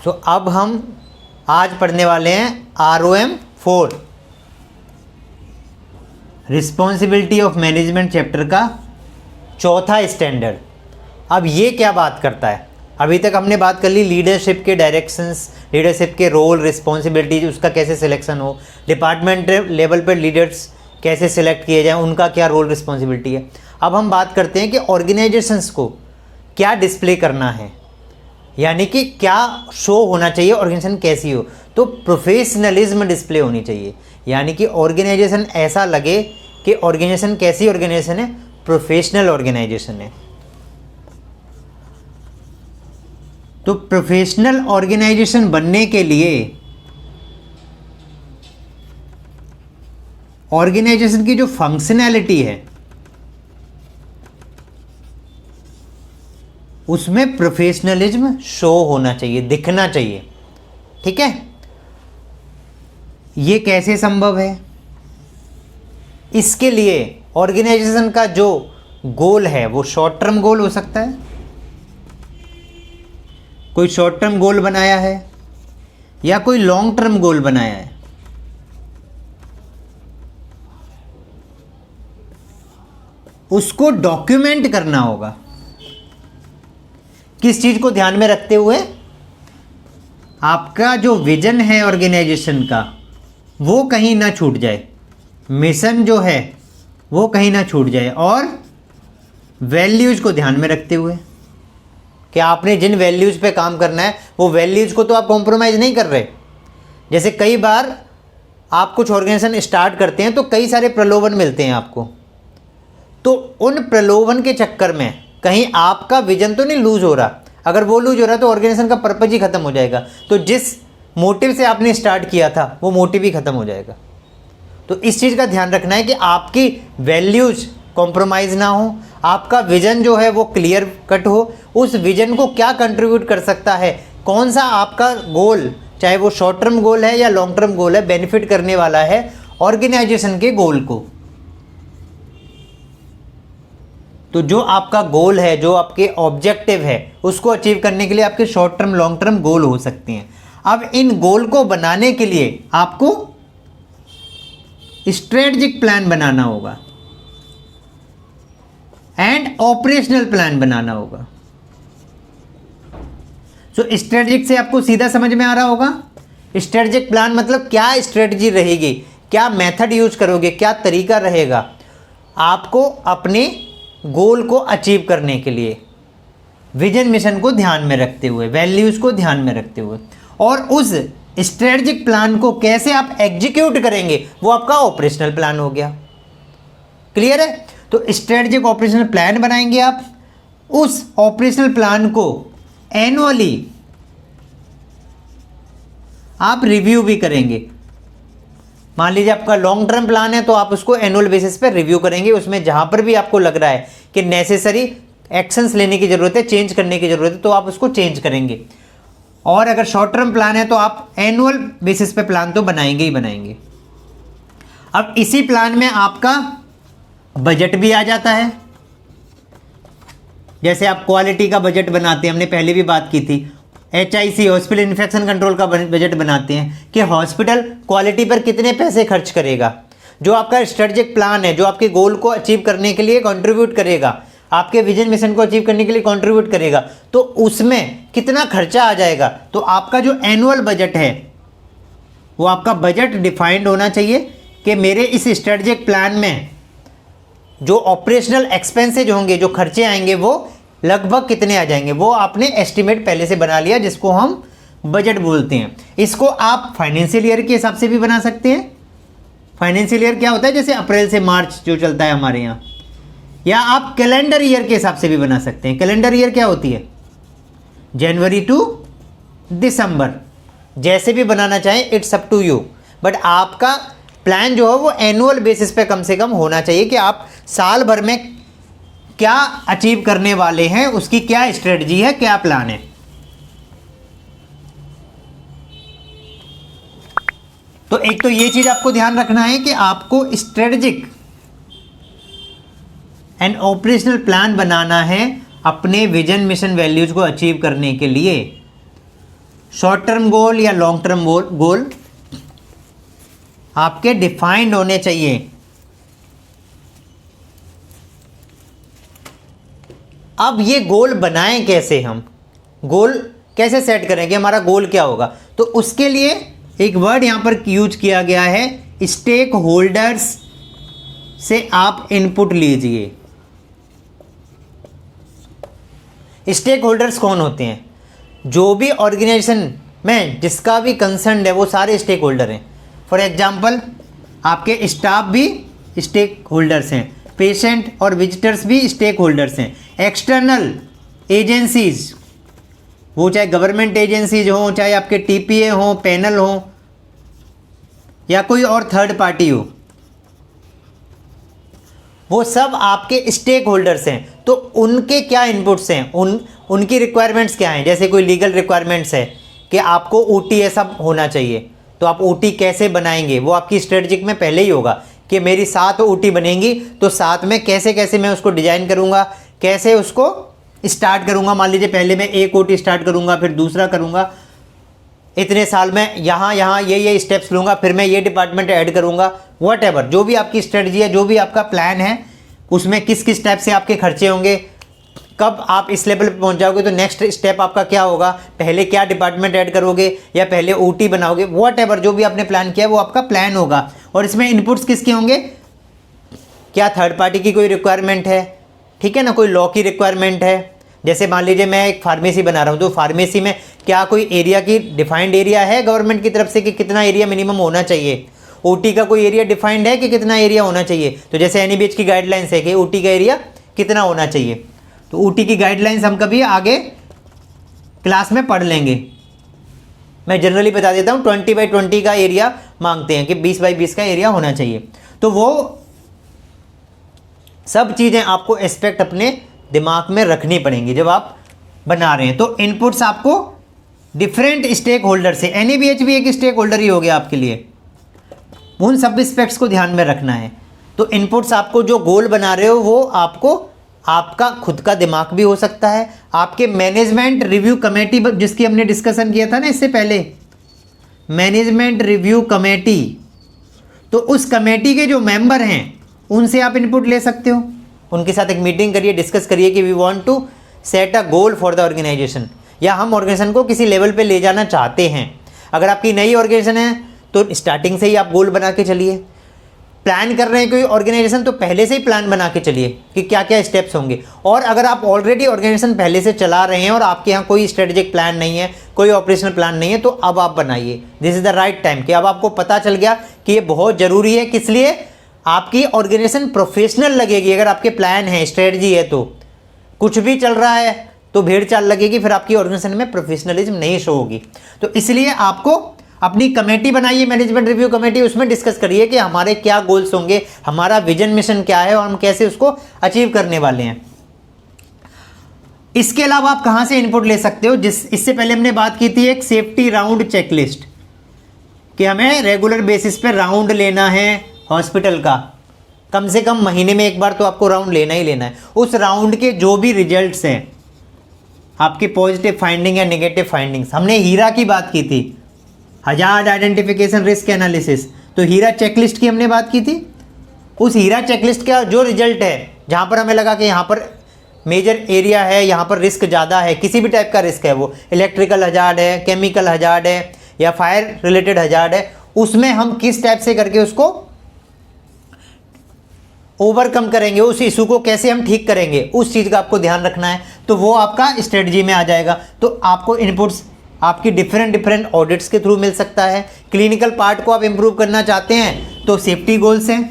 तो अब हम आज पढ़ने वाले हैं ROM 4 responsibility of management chapter का चौथा स्टैंडर्ड। अब ये क्या बात करता है? अभी तक हमने बात कर ली लीडरशिप के डायरेक्शंस, लीडरशिप के रोल, रिस्पॉन्सिबिलिटीज, उसका कैसे सिलेक्शन हो, डिपार्टमेंट लेवल पर लीडर्स कैसे सिलेक्ट किए जाएं, उनका क्या रोल रिस्पॉन्सिबिलिटी है। अब हम बात करते हैं कि ऑर्गेनाइजेशंस को क्या डिस्प्ले करना है, यानी कि क्या शो होना चाहिए, ऑर्गेनाइजेशन कैसी हो। तो प्रोफेशनलिज्म डिस्प्ले होनी चाहिए, यानी कि ऑर्गेनाइजेशन ऐसा लगे कि ऑर्गेनाइजेशन कैसी ऑर्गेनाइजेशन है, प्रोफेशनल ऑर्गेनाइजेशन है। तो प्रोफेशनल ऑर्गेनाइजेशन बनने के लिए ऑर्गेनाइजेशन की जो फंक्शनैलिटी है उसमें प्रोफेशनलिज्म शो होना चाहिए, दिखना चाहिए। ठीक है, ये कैसे संभव है? इसके लिए ऑर्गेनाइजेशन का जो गोल है वो शॉर्ट टर्म गोल हो सकता है। कोई शॉर्ट टर्म गोल बनाया है या कोई लॉन्ग टर्म गोल बनाया है। उसको डॉक्यूमेंट करना होगा। किस चीज को ध्यान में रखते हुए? आपका जो विजन है ऑर्गेनाइजेशन का वो कहीं ना छूट जाए, मिशन जो है वो कहीं ना छूट जाए, और वैल्यूज को ध्यान में रखते हुए कि आपने जिन वैल्यूज पे काम करना है वो वैल्यूज को तो आप कॉम्प्रोमाइज़ नहीं कर रहे। जैसे कई बार आप कुछ ऑर्गेनाइजेशन स्टार्ट करते हैं तो कई सारे प्रलोभन मिलते हैं आपको, तो उन प्रलोभन के चक्कर में कहीं आपका विजन तो नहीं लूज हो रहा। अगर वो लूज हो रहा है तो ऑर्गेनाइजेशन का पर्पज ही खत्म हो जाएगा। तो जिस मोटिव से आपने स्टार्ट किया था वो मोटिव ही खत्म हो जाएगा। तो इस चीज़ का ध्यान रखना है कि आपकी वैल्यूज कॉम्प्रोमाइज़ ना हो, आपका विजन जो है वो क्लियर कट हो। उस विजन को क्या कंट्रीब्यूट कर सकता है, कौन सा आपका गोल, चाहे वो शॉर्ट टर्म गोल है या लॉन्ग टर्म गोल है, बेनिफिट करने वाला है ऑर्गेनाइजेशन के गोल को। तो जो आपका गोल है, जो आपके ऑब्जेक्टिव है, उसको अचीव करने के लिए आपके short term long term goal हो सकते हैं। अब इन गोल को बनाने के लिए आपको स्ट्रेटजिक प्लान बनाना होगा एंड ऑपरेशनल प्लान बनाना होगा। सो स्ट्रेटजिक से आपको सीधा समझ में आ रहा होगा। स्ट्रेटजिक प्लान मतलब क्या स्ट्रेटजी रहेगी, क्या मेथड यूज करोगे, क्या तरीका रहेगा आपको अपने गोल को अचीव करने के लिए, विजन मिशन को ध्यान में रखते हुए, वैल्यूज को ध्यान में रखते हुए, और उस स्ट्रेटजिक प्लान को कैसे आप एग्जीक्यूट करेंगे वो आपका ऑपरेशनल प्लान हो गया। क्लियर है? तो स्ट्रेटजिक ऑपरेशनल प्लान बनाएंगे आप। उस ऑपरेशनल प्लान को एनुअली आप रिव्यू भी करेंगे। मान लीजिए आपका लॉन्ग टर्म प्लान है तो आप उसको एनुअल बेसिस पे रिव्यू करेंगे। उसमें जहां पर भी आपको लग रहा है कि नेसेसरी एक्शंस लेने की जरूरत है, चेंज करने की जरूरत है, तो आप उसको चेंज करेंगे। और अगर शॉर्ट टर्म प्लान है तो आप एनुअल बेसिस पे प्लान तो बनाएंगे ही बनाएंगे। अब इसी प्लान में आपका बजट भी आ जाता है। जैसे आप क्वालिटी का बजट बनाते हैं, हमने पहले भी बात की थी, HIC हॉस्पिटल इन्फेक्शन कंट्रोल का बजट बनाते हैं कि हॉस्पिटल क्वालिटी पर कितने पैसे खर्च करेगा। जो आपका स्ट्रेटजिक प्लान है, जो आपके गोल को अचीव करने के लिए कंट्रीब्यूट करेगा, आपके विजन मिशन को अचीव करने के लिए कंट्रीब्यूट करेगा, तो उसमें कितना खर्चा आ जाएगा। तो आपका जो एनुअल बजट है वो आपका बजट डिफाइंड होना चाहिए कि मेरे इस स्ट्रेटजिक प्लान में जो ऑपरेशनल एक्सपेंसेज होंगे, जो खर्चे आएंगे, वो लगभग कितने आ जाएंगे, वो आपने एस्टिमेट पहले से बना लिया, जिसको हम बजट बोलते हैं। इसको आप फाइनेंशियल ईयर के हिसाब से भी बना सकते हैं। फाइनेंशियल ईयर क्या होता है? जैसे अप्रैल से मार्च जो चलता है हमारे यहाँ, या आप कैलेंडर ईयर के हिसाब से भी बना सकते हैं। कैलेंडर ईयर क्या होती है? जनवरी टू दिसंबर, जैसे भी बनाना चाहें, it's up to you. But आपका प्लान जो है वो एनुअल बेसिस पे कम से कम होना चाहिए कि आप साल भर में क्या अचीव करने वाले हैं, उसकी क्या स्ट्रेटजी है, क्या प्लान है। तो एक तो ये चीज आपको ध्यान रखना है कि आपको स्ट्रेटजिक एंड ऑपरेशनल प्लान बनाना है अपने विजन मिशन वैल्यूज को अचीव करने के लिए। शॉर्ट टर्म गोल या लॉन्ग टर्म गोल आपके डिफाइंड होने चाहिए। अब ये गोल बनाएं कैसे, हम गोल कैसे सेट करें कि हमारा गोल क्या होगा, तो उसके लिए एक वर्ड यहां पर यूज किया गया है, स्टेक होल्डर्स से आप इनपुट लीजिए। स्टेक होल्डर्स कौन होते हैं? जो भी ऑर्गेनाइजेशन में जिसका भी कंसर्न है वो सारे स्टेक होल्डर हैं। फॉर एग्जाम्पल आपके स्टाफ भी स्टेक होल्डर्स हैं, पेशेंट और विजिटर्स भी स्टेक होल्डर्स हैं, एक्सटर्नल एजेंसीज, वो चाहे गवर्नमेंट एजेंसीज हों, चाहे आपके टीपीए हों, पैनल हों, या कोई और थर्ड पार्टी हो, वो सब आपके स्टेक होल्डर्स हैं। तो उनके क्या इनपुट्स हैं, उनकी रिक्वायरमेंट्स क्या हैं? जैसे कोई लीगल रिक्वायरमेंट्स है कि आपको ओटी ऐसा होना चाहिए, तो आप ओटी कैसे बनाएंगे, वो आपकी स्ट्रेटजिक में पहले ही होगा कि मेरी 7 ओटी बनेंगी, तो 7 में कैसे कैसे मैं उसको डिजाइन करूंगा, कैसे उसको स्टार्ट करूंगा। मान लीजिए पहले मैं 1 ओटी स्टार्ट करूंगा, फिर दूसरा करूंगा, इतने साल में यहाँ ये स्टेप्स लूँगा, फिर मैं ये डिपार्टमेंट ऐड करूँगा। व्हाटएवर जो भी आपकी स्ट्रेटजी है, जो भी आपका प्लान है, उसमें किस किस स्टेप से आपके खर्चे होंगे, कब आप इस लेवल पे पहुँच जाओगे तो नेक्स्ट स्टेप आपका क्या होगा, पहले क्या डिपार्टमेंट ऐड करोगे या पहले ओटी बनाओगे, व्हाटएवर जो भी आपने प्लान किया वो आपका प्लान होगा। और इसमें इनपुट्स किसके होंगे, क्या थर्ड पार्टी की कोई रिक्वायरमेंट है, ठीक है ना, कोई लॉ की रिक्वायरमेंट है। जैसे मान लीजिए मैं एक फार्मेसी बना रहा हूँ, तो फार्मेसी में क्या कोई एरिया की डिफाइंड एरिया है गवर्नमेंट की तरफ से कि कितना एरिया मिनिमम होना चाहिए, ओटी का कोई एरिया डिफाइंड है कि कितना एरिया होना चाहिए। तो जैसे एनएबीएच की गाइडलाइंस है कि ओटी का एरिया कितना होना चाहिए, तो ओटी की गाइडलाइंस हम कभी आगे क्लास में पढ़ लेंगे। मैं जनरली बता देता हूँ 20x20 का एरिया मांगते हैं कि 20x20 का एरिया होना चाहिए। तो वो सब चीज़ें आपको एस्पेक्ट अपने दिमाग में रखनी पड़ेंगी जब आप बना रहे हैं। तो इनपुट्स आपको डिफरेंट स्टेक होल्डर से, एनएबीएच भी एक स्टेक होल्डर ही हो गया आपके लिए, उन सब एस्पेक्ट्स को ध्यान में रखना है। तो इनपुट्स आपको जो गोल बना रहे हो वो आपको आपका खुद का दिमाग भी हो सकता है, आपके मैनेजमेंट रिव्यू कमेटी जिसकी हमने डिस्कशन किया था ना इससे पहले, मैनेजमेंट रिव्यू कमेटी, तो उस कमेटी के जो मेंबर हैं उनसे आप इनपुट ले सकते हो। उनके साथ एक मीटिंग करिए, डिस्कस करिए कि we want to set a goal for the organization, या हम ऑर्गेनाइजेशन को किसी लेवल पे ले जाना चाहते हैं। अगर आपकी नई ऑर्गेनाइजेशन है तो स्टार्टिंग से ही आप गोल बना के चलिए। प्लान कर रहे हैं कोई ऑर्गेनाइजेशन तो पहले से ही प्लान बना के चलिए कि क्या क्या स्टेप्स होंगे। और अगर आप ऑलरेडी ऑर्गेनाइजेशन पहले से चला रहे हैं और आपके यहाँ कोई स्ट्रेटेजिक प्लान नहीं है, कोई ऑपरेशनल प्लान नहीं है, तो अब आप बनाइए। This is the right time कि अब आपको पता चल गया कि ये बहुत ज़रूरी है। किस लिए? आपकी ऑर्गेनाइजेशन प्रोफेशनल लगेगी अगर आपके प्लान है, स्ट्रेटजी है। तो कुछ भी चल रहा है तो भीड़ चाल लगेगी, फिर आपकी ऑर्गेनाइजेशन में प्रोफेशनलिज्म नहीं शो होगी। तो इसलिए आपको अपनी कमेटी बनाइए, मैनेजमेंट रिव्यू कमेटी, उसमें डिस्कस करिए कि हमारे क्या गोल्स होंगे, हमारा विजन मिशन क्या है और हम कैसे उसको अचीव करने वाले हैं। इसके अलावा आप कहां से इनपुट ले सकते हो, इससे पहले हमने बात की थी एक सेफ्टी राउंड चेकलिस्ट, कि हमें रेगुलर बेसिस पे राउंड लेना है हॉस्पिटल का, कम से कम महीने में एक बार तो आपको राउंड लेना ही लेना है। उस राउंड के जो भी रिजल्ट्स हैं, आपकी पॉजिटिव फाइंडिंग या नेगेटिव फाइंडिंग्स, हमने हीरा की बात की थी, हजार्ड आइडेंटिफिकेशन रिस्क एनालिसिस, तो हीरा चेकलिस्ट की हमने बात की थी। उस हीरा चेकलिस्ट का जो रिजल्ट है, जहाँ पर हमें लगा कि यहाँ पर मेजर एरिया है, यहाँ पर रिस्क ज़्यादा है, किसी भी टाइप का रिस्क है, वो इलेक्ट्रिकल हजार्ड है, केमिकल हजार्ड है या फायर रिलेटेड हजार्ड है, उसमें हम किस टाइप से करके उसको ओवरकम करेंगे, उस इशू को कैसे हम ठीक करेंगे, उस चीज़ का आपको ध्यान रखना है। तो वो आपका स्ट्रेटजी में आ जाएगा। तो आपको इनपुट्स आपकी डिफरेंट ऑडिट्स के थ्रू मिल सकता है। क्लिनिकल पार्ट को आप इंप्रूव करना चाहते हैं तो सेफ्टी गोल्स हैं,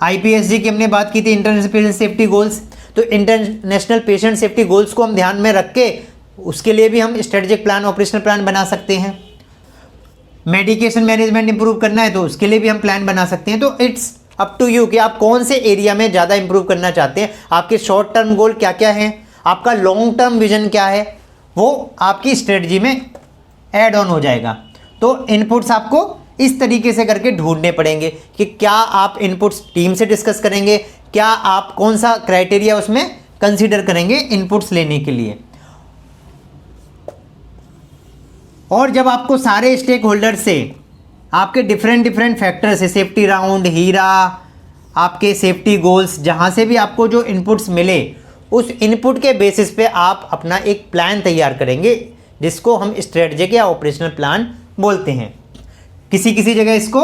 IPSG की हमने बात की थी, इंटरनेशनल पेशेंट सेफ्टी गोल्स। तो इंटरनेशनल पेशेंट सेफ्टी गोल्स को हम ध्यान में रख के उसके लिए भी हम स्ट्रेटेजिक प्लान, ऑपरेशनल प्लान बना सकते हैं। मेडिकेशन मैनेजमेंट इंप्रूव करना है तो उसके लिए भी हम प्लान बना सकते हैं। तो इट्स अप टू यू कि आप कौन से एरिया में ज़्यादा इंप्रूव करना चाहते हैं, आपके शॉर्ट टर्म गोल क्या क्या हैं, आपका लॉन्ग टर्म विजन क्या है, वो आपकी स्ट्रेटजी में ऐड ऑन हो जाएगा। तो इनपुट्स आपको इस तरीके से करके ढूंढने पड़ेंगे कि क्या आप इनपुट्स टीम से डिस्कस करेंगे, क्या आप कौन सा क्राइटेरिया उसमें कंसीडर करेंगे इनपुट्स लेने के लिए। और जब आपको सारे स्टेक होल्डर से आपके डिफरेंट फैक्टर से सेफ्टी राउंड, हीरा, आपके सेफ्टी गोल्स, जहाँ से भी आपको जो इनपुट्स मिले उस इनपुट के बेसिस पे आप अपना एक प्लान तैयार करेंगे, जिसको हम स्ट्रेटजिक या ऑपरेशनल प्लान बोलते हैं। किसी किसी जगह इसको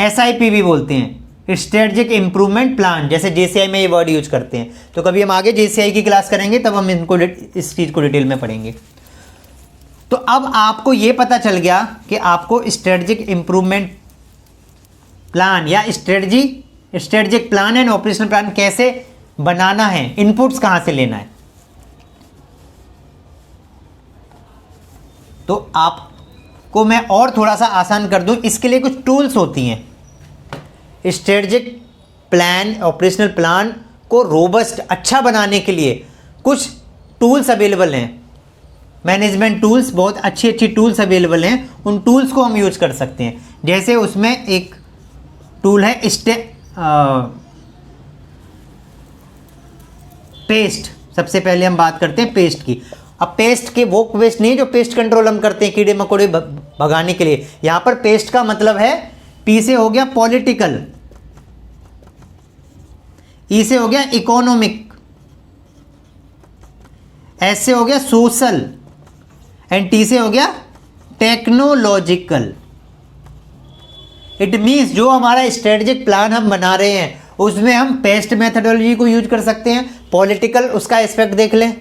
SIP भी बोलते हैं, स्ट्रेटजिक इम्प्रूवमेंट प्लान, जैसे JCI में ये वर्ड यूज करते हैं। तो कभी हम आगे JCI की क्लास करेंगे तब हम इनको इस चीज़ को डिटेल में पढ़ेंगे। तो अब आपको ये पता चल गया कि आपको स्ट्रेटजिक इम्प्रूवमेंट प्लान या strategic plan and operational plan कैसे बनाना है, इनपुट्स कहाँ से लेना है। तो आपको मैं और थोड़ा सा आसान कर दूं, इसके लिए कुछ टूल्स होती हैं। स्ट्रेटजिक प्लान, ऑपरेशनल प्लान को रोबस्ट, अच्छा बनाने के लिए कुछ टूल्स अवेलेबल हैं। मैनेजमेंट टूल्स, बहुत अच्छी टूल्स अवेलेबल हैं, उन टूल्स को हम यूज कर सकते हैं। जैसे उसमें एक टूल है पेस्ट। सबसे पहले हम बात करते हैं पेस्ट की। अब पेस्ट के वो पेस्ट नहीं जो पेस्ट कंट्रोल हम करते हैं कीड़े मकोड़े भगाने के लिए। यहां पर पेस्ट का मतलब है, P से हो गया पॉलिटिकल, E से हो गया इकोनॉमिक, S से हो गया सोशल एंड T से हो गया टेक्नोलॉजिकल। इट मीन्स जो हमारा स्ट्रेटजिक प्लान हम बना रहे हैं उसमें हम पेस्ट मेथडोलॉजी को यूज कर सकते हैं। पॉलिटिकल, उसका एस्पेक्ट देख लें।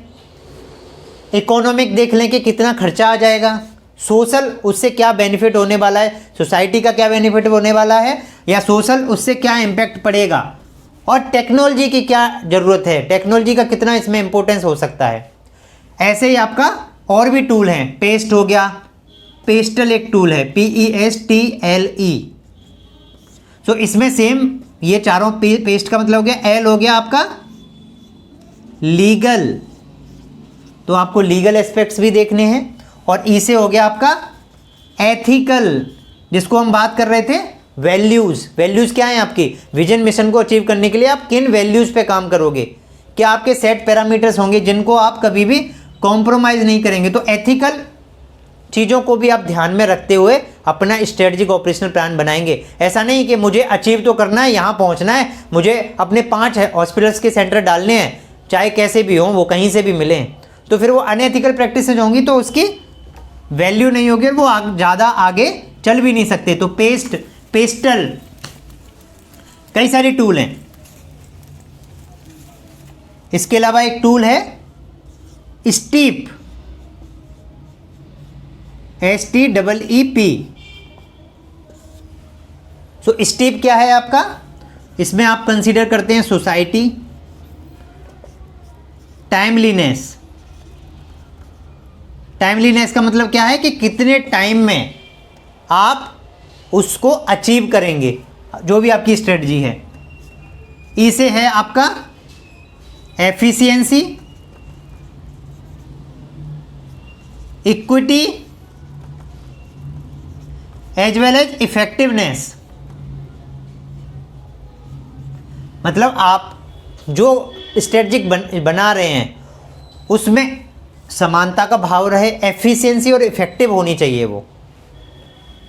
इकोनॉमिक देख लें कि कितना खर्चा आ जाएगा। सोशल, उससे क्या बेनिफिट होने वाला है, सोसाइटी का क्या बेनिफिट होने वाला है, या सोशल उससे क्या इम्पैक्ट पड़ेगा। और टेक्नोलॉजी की क्या ज़रूरत है, टेक्नोलॉजी का कितना इसमें इंपॉर्टेंस हो सकता है। ऐसे ही आपका और भी टूल हैं। पेस्ट हो गया, पेस्टल एक टूल है, PESTLE। सो इसमें सेम ये चारों पेस्ट का मतलब हो गया। L हो गया आपका लीगल, तो आपको लीगल एस्पेक्ट्स भी देखने हैं। और E से हो गया आपका एथिकल, जिसको हम बात कर रहे थे वैल्यूज़। वैल्यूज़ क्या है आपकी, विजन मिशन को अचीव करने के लिए आप किन वैल्यूज़ पे काम करोगे, क्या आपके सेट पैरामीटर्स होंगे जिनको आप कभी भी कॉम्प्रोमाइज़ नहीं करेंगे। तो एथिकल चीज़ों को भी आप ध्यान में रखते हुए अपना स्ट्रेटजिक ऑपरेशनल प्लान बनाएंगे। ऐसा नहीं कि मुझे अचीव तो करना है, यहाँ पहुँचना है, मुझे अपने 5 हॉस्पिटल्स के सेंटर डालने हैं, चाहे कैसे भी हों, वो कहीं से भी मिलें, तो फिर वो अनएथिकल प्रैक्टिस होंगी तो उसकी वैल्यू नहीं होगी और वो ज़्यादा आगे चल भी नहीं सकते। तो पेस्टल, कई सारे टूल हैं। इसके अलावा एक टूल है स्टीप, STEEP। सो स्टीप क्या है आपका, इसमें आप कंसीडर करते हैं सोसाइटी, टाइमलीनेस। टाइमलीनेस का मतलब क्या है कि कितने टाइम में आप उसको अचीव करेंगे, जो भी आपकी स्ट्रेटजी है। ई से है आपका efficiency, equity as well as effectiveness. मतलब आप जो स्ट्रेटजिक बना रहे हैं उसमें समानता का भाव रहे, एफिशिएंसी और इफेक्टिव होनी चाहिए वो।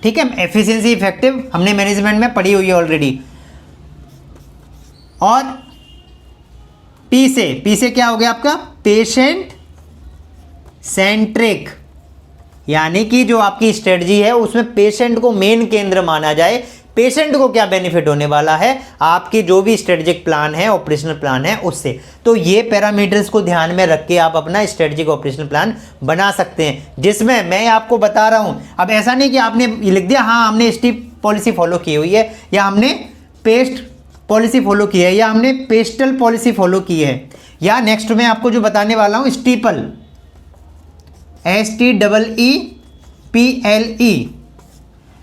ठीक है, एफिशिएंसी इफेक्टिव हमने मैनेजमेंट में पढ़ी हुई है ऑलरेडी। और पी से क्या हो गया आपका, पेशेंट सेंट्रिक, यानी कि जो आपकी स्ट्रेटजी है उसमें पेशेंट को मेन केंद्र माना जाए। पेशेंट को क्या बेनिफिट होने वाला है आपकी जो भी स्ट्रेटजिक प्लान है, ऑपरेशनल प्लान है उससे। तो ये पैरामीटर्स को ध्यान में रख के आप अपना स्ट्रेटजिक ऑपरेशनल प्लान बना सकते हैं, जिसमें मैं आपको बता रहा हूं। अब ऐसा नहीं कि आपने लिख दिया हाँ हमने स्टीप पॉलिसी फॉलो की हुई है, या हमने पेस्ट पॉलिसी फॉलो की है, या हमने पेस्टल पॉलिसी फॉलो की है, या नेक्स्ट में आपको जो बताने वाला हूं स्टीपल, STEEPLE,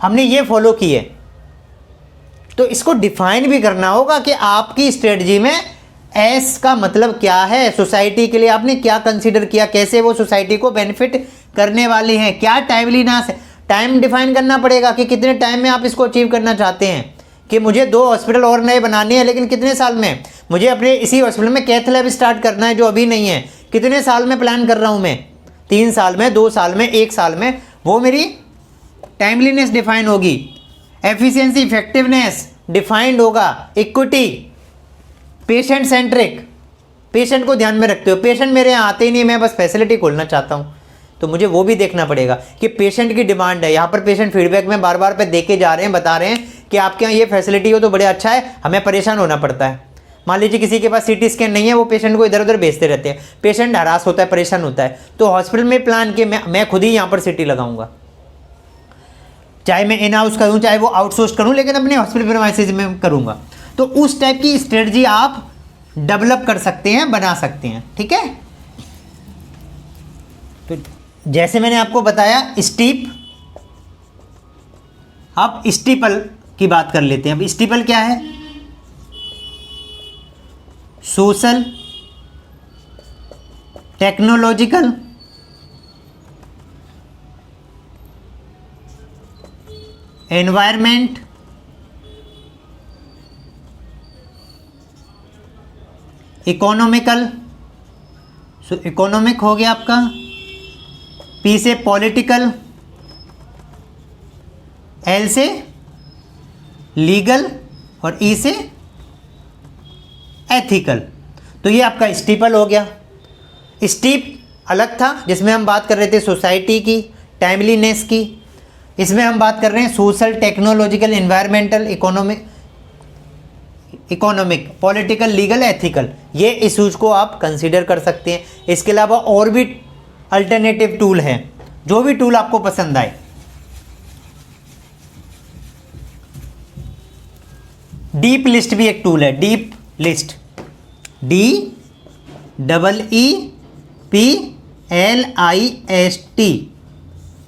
हमने ये फॉलो की है। तो इसको डिफाइन भी करना होगा कि आपकी स्ट्रेटजी में एस का मतलब क्या है, सोसाइटी के लिए आपने क्या कंसीडर किया, कैसे वो सोसाइटी को बेनिफिट करने वाली है, क्या टाइमलीनेस है। टाइम डिफाइन करना पड़ेगा कि कितने टाइम में आप इसको अचीव करना चाहते हैं, कि मुझे 2 हॉस्पिटल और नए बनाने हैं, लेकिन कितने साल में, मुझे अपने इसी हॉस्पिटल में कैथ लैब स्टार्ट करना है जो अभी नहीं है, कितने साल में प्लान कर रहा हूँ मैं। 3 साल में, 2 साल में, 1 साल में, वो मेरी टाइमलीनेस डिफाइन होगी, एफिशिएंसी इफेक्टिवनेस डिफाइंड होगा, इक्विटी, पेशेंट सेंट्रिक, पेशेंट को ध्यान में रखते हो। पेशेंट मेरे यहाँ आते ही नहीं, मैं बस फैसिलिटी खोलना चाहता हूँ, तो मुझे वो भी देखना पड़ेगा कि पेशेंट की डिमांड है। यहाँ पर पेशेंट फीडबैक में बार बार पे देके जा रहे हैं, बता रहे हैं कि आपके यहाँ ये फैसिलिटी हो तो बड़े अच्छा है, हमें परेशान होना पड़ता है। मान लीजिए किसी के पास सीटी स्कैन नहीं है, वो पेशेंट को इधर उधर भेजते रहते हैं, पेशेंट हरास होता है, परेशान होता है। तो हॉस्पिटल में प्लान के मैं खुद ही यहाँ पर सीटी लगाऊंगा, चाहे मैं इन हाउस करूँ चाहे वो आउटसोर्स करूँ, लेकिन अपने हॉस्पिटल प्रीमाइसेस में करूँगा। तो उस टाइप की स्ट्रेटजी आप डेवलप कर सकते हैं, बना सकते हैं, ठीक है। तो जैसे मैंने आपको बताया स्टीप, अब स्टीपल की बात कर लेते हैं। अब स्टीपल क्या है? Social, technological, environment, economical, economic हो गया आपका, पी से पॉलिटिकल, एल से लीगल और ई से एथिकल। तो ये आपका स्टीपल हो गया। स्टीप अलग था जिसमें हम बात कर रहे थे सोसाइटी की, टाइमलीनेस की। इसमें हम बात कर रहे हैं social, technological, environmental, economic, political, legal, ethical. ये इशूज को आप कंसीडर कर सकते हैं। इसके अलावा और भी अल्टरनेटिव टूल हैं, जो भी टूल आपको पसंद आए। डीप लिस्ट भी एक टूल है, डीप लिस्ट, DEEPLIST।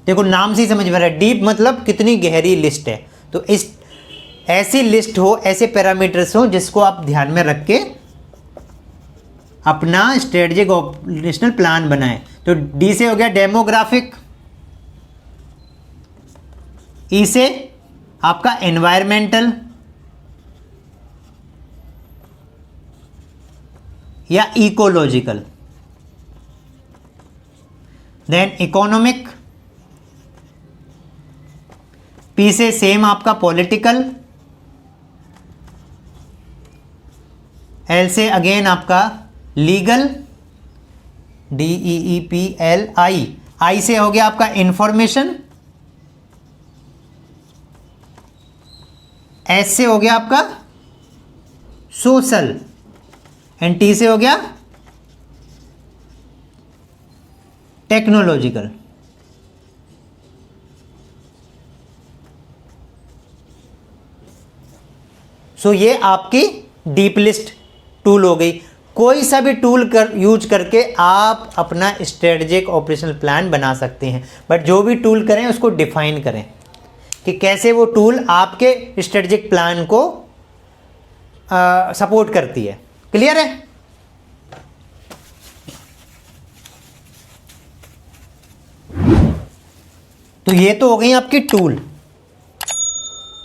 देखो नाम से ही समझ में आ रहा है, डीप मतलब कितनी गहरी लिस्ट है। तो इस ऐसी लिस्ट हो, ऐसे पैरामीटर्स हो जिसको आप ध्यान में रख के अपना स्ट्रेटेजिक ऑपरेशनल प्लान बनाएं। तो डी से हो गया डेमोग्राफिक, ई से आपका एनवायरमेंटल या इकोलॉजिकल, देन इकोनॉमिक, पी से सेम आपका पॉलिटिकल, एल से अगेन आपका लीगल, DEEPLI, आई से हो गया आपका इंफॉर्मेशन, एस से हो गया आपका सोशल, एंड टी से हो गया टेक्नोलॉजिकल। सो ये आपकी डीप लिस्ट टूल हो गई। कोई सा भी टूल यूज करके आप अपना स्ट्रेटेजिक ऑपरेशनल प्लान बना सकते हैं, बट जो भी टूल करें उसको डिफाइन करें कि कैसे वो टूल आपके स्ट्रेटेजिक प्लान को सपोर्ट करती है। क्लियर है? तो ये तो हो गई आपकी टूल,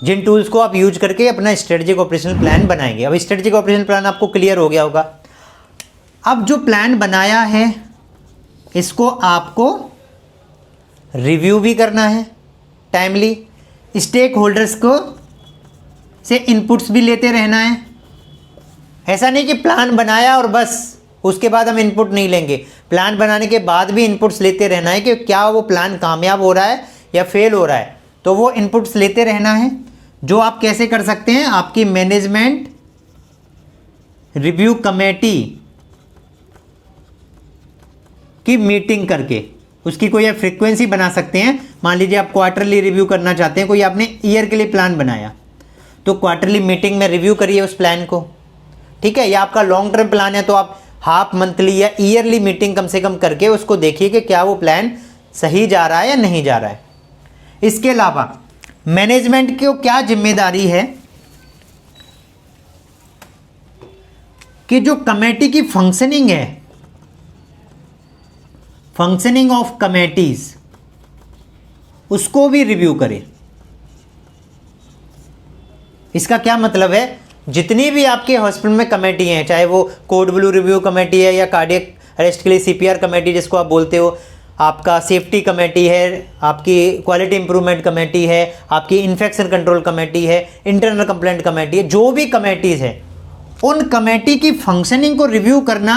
जिन टूल्स को आप यूज करके अपना स्ट्रेटेजिक ऑपरेशनल प्लान बनाएंगे। अब स्ट्रेटेजिक ऑपरेशनल प्लान आपको क्लियर हो गया होगा। अब जो प्लान बनाया है इसको आपको रिव्यू भी करना है टाइमली, स्टेक होल्डर्स को से इनपुट्स भी लेते रहना है। ऐसा नहीं कि प्लान बनाया और बस उसके बाद हम इनपुट नहीं लेंगे, प्लान बनाने के बाद भी इनपुट्स लेते रहना है कि क्या वो प्लान कामयाब हो रहा है या फेल हो रहा है। तो वो इनपुट्स लेते रहना है, जो आप कैसे कर सकते हैं, आपकी मैनेजमेंट रिव्यू कमेटी की मीटिंग करके उसकी कोई आप फ्रीक्वेंसी बना सकते हैं। मान लीजिए आप क्वार्टरली रिव्यू करना चाहते हैं, कोई आपने ईयर के लिए प्लान बनाया तो क्वार्टरली मीटिंग में रिव्यू करिए उस प्लान को, ठीक है। या आपका लॉन्ग टर्म प्लान है तो आप हाफ मंथली या ईयरली मीटिंग कम से कम करके उसको देखिए कि क्या वो प्लान सही जा रहा है या नहीं जा रहा है। इसके अलावा मैनेजमेंट की क्या जिम्मेदारी है कि जो कमेटी की फंक्शनिंग है, फंक्शनिंग ऑफ कमेटीज, उसको भी रिव्यू करें। इसका क्या मतलब है, जितनी भी आपके हॉस्पिटल में कमेटी हैं, चाहे वो कोड ब्लू रिव्यू कमेटी है या कार्डियक अरेस्ट के लिए CPR कमेटी जिसको आप बोलते हो, आपका सेफ्टी कमेटी है, आपकी क्वालिटी इंप्रूवमेंट कमेटी है, आपकी इन्फेक्शन कंट्रोल कमेटी है, इंटरनल कंप्लेंट कमेटी है, जो भी कमेटीज़ है उन कमेटी की फंक्शनिंग को रिव्यू करना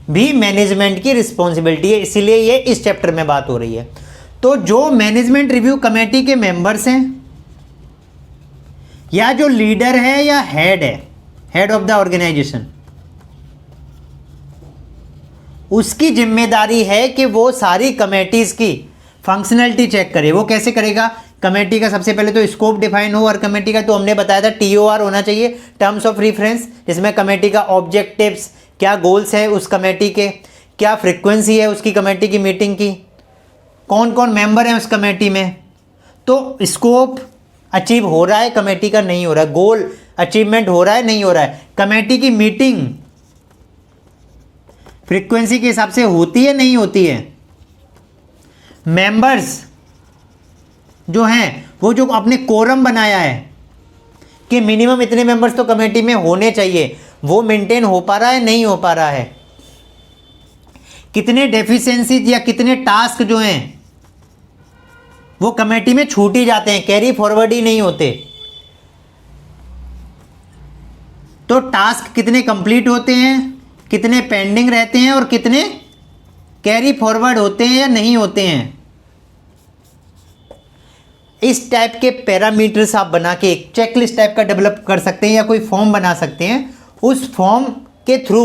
भी मैनेजमेंट की रिस्पॉन्सिबिलिटी है। इसीलिए ये इस चैप्टर में बात हो रही है। तो जो मैनेजमेंट रिव्यू कमेटी के मेंबर्स हैं या जो लीडर है या हेड है, हेड ऑफ द ऑर्गेनाइजेशन, उसकी जिम्मेदारी है कि वो सारी कमेटीज की फंक्शनैलिटी चेक करे। वो कैसे करेगा? कमेटी का सबसे पहले तो स्कोप डिफाइन हो, और कमेटी का तो हमने बताया था TOR होना चाहिए, टर्म्स ऑफ रेफरेंस, जिसमें कमेटी का ऑब्जेक्टिव्स, क्या गोल्स है उस कमेटी के, क्या फ्रीक्वेंसी है उसकी कमेटी की मीटिंग की, कौन कौन मेंबर हैं उस कमेटी में, तो स्कोप अचीव हो रहा है कमेटी का, नहीं हो रहा है, गोल अचीवमेंट हो रहा है नहीं हो रहा है, कमेटी की मीटिंग फ्रीक्वेंसी के हिसाब से होती है नहीं होती है, मेंबर्स जो हैं वो जो आपने कोरम बनाया है कि मिनिमम इतने मेंबर्स तो कमेटी में होने चाहिए, वो मेंटेन हो पा रहा है नहीं हो पा रहा है, कितने डेफिशिएंसीज या कितने टास्क जो हैं वो कमेटी में छूट ही जाते हैं, कैरी फॉरवर्ड ही नहीं होते, तो टास्क कितने कंप्लीट होते हैं, कितने पेंडिंग रहते हैं और कितने कैरी फॉरवर्ड होते हैं या नहीं होते हैं। इस टाइप के पैरामीटर्स आप बना के एक चेकलिस्ट टाइप का डेवलप कर सकते हैं या कोई फॉर्म बना सकते हैं। उस फॉर्म के थ्रू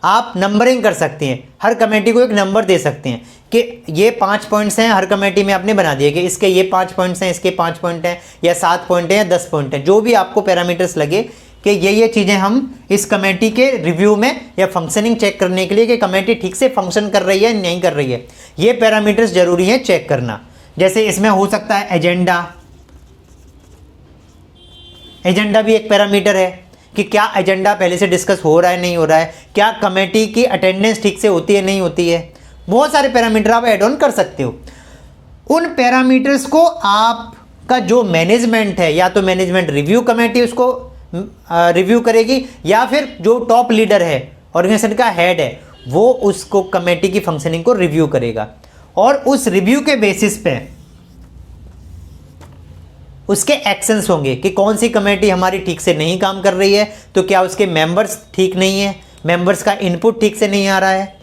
आप नंबरिंग कर सकते हैं, हर कमेटी को एक नंबर दे सकते हैं कि ये 5 पॉइंट्स हैं, हर कमेटी में आपने बना दिया कि इसके ये 5 पॉइंट्स हैं, इसके 5 पॉइंट हैं, या 7 पॉइंट हैं या 10 पॉइंट हैं, जो भी आपको पैरामीटर्स लगे कि ये चीज़ें हम इस कमेटी के रिव्यू में या फंक्शनिंग चेक करने के लिए कि कमेटी ठीक से फंक्शन कर रही है नहीं कर रही है, ये पैरामीटर्स जरूरी है चेक करना। जैसे इसमें हो सकता है एजेंडा भी एक पैरामीटर है कि क्या एजेंडा पहले से डिस्कस हो रहा है नहीं हो रहा है, क्या कमेटी की अटेंडेंस ठीक से होती है नहीं होती है, बहुत सारे पैरामीटर आप ऐड ऑन कर सकते हो। उन पैरामीटर्स को आपका जो मैनेजमेंट है, या तो मैनेजमेंट रिव्यू कमेटी उसको रिव्यू करेगी, या फिर जो टॉप लीडर है ऑर्गेनाइजेशन का हेड है वो उसको कमेटी की फंक्शनिंग को रिव्यू करेगा, और उस रिव्यू के बेसिस पे उसके एक्शंस होंगे कि कौन सी कमेटी हमारी ठीक से नहीं काम कर रही है, तो क्या उसके मेंबर्स ठीक नहीं है, मेंबर्स का इनपुट ठीक से नहीं आ रहा है,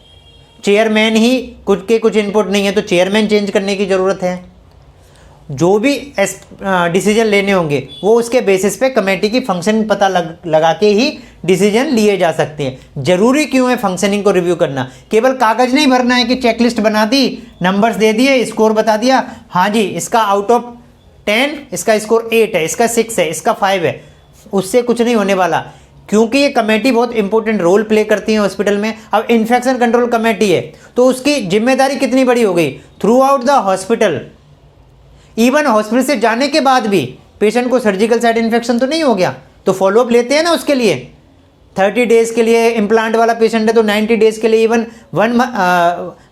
चेयरमैन ही कुछ इनपुट नहीं है तो चेयरमैन चेंज करने की ज़रूरत है। जो भी डिसीजन लेने होंगे वो उसके बेसिस पे कमेटी की फंक्शन पता लगा के ही डिसीजन लिए जा सकते हैं। जरूरी क्यों है फंक्शनिंग को रिव्यू करना? केवल कागज नहीं भरना है कि चेकलिस्ट बना दी, नंबर्स दे दिए, स्कोर बता दिया, हाँ जी इसका आउट ऑफ 10 इसका स्कोर 8 है, इसका 6 है, इसका 5 है, उससे कुछ नहीं होने वाला, क्योंकि ये कमेटी बहुत इंपॉर्टेंट रोल प्ले करती है हॉस्पिटल में। अब इन्फेक्शन कंट्रोल कमेटी है तो उसकी जिम्मेदारी कितनी बड़ी हो गई through out the hospital. Even hospital से जाने के बाद भी पेशेंट को सर्जिकल साइड इन्फेक्शन तो नहीं हो गया, तो फॉलोअप लेते हैं ना उसके लिए। 30 डेज़ के लिए इम्प्लांट वाला पेशेंट है तो 90 डेज़ के लिए, इवन